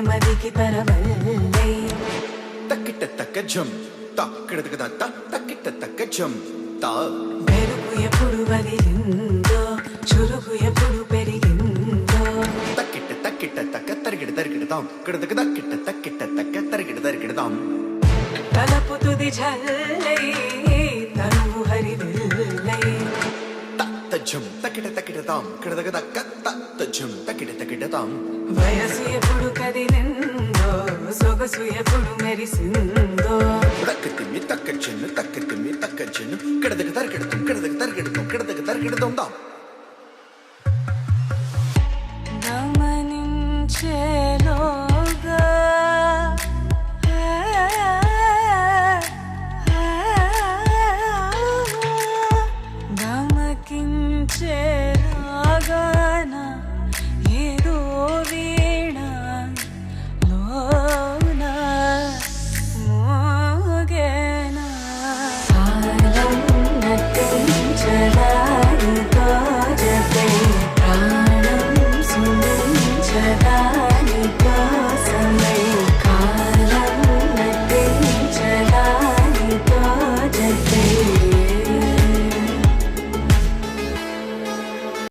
మదికి పరవల్లై తక్కిట తక్క జం తక్కిట తక్కిట తక్క జం తా మెరుపు ఎప్పుడు వదిలిందో చురుకు ఎప్పుడు పెరిగిందో తక్కిట తక్క తరిగిడదాం తక్కిట తక్క తరిగిడదాం తలపు తుది జల్లై తనువు హరివిల్లై తజ్జం తక్కిటదాం తజ్జం తక్కిటదాం వయసు ఎప్పుడు కదిలిందో సొగసు ఎప్పుడు మెరిసిందో తక్కతిమ్మి తక్కచెన్ను కిడదగ తరిగిడదాం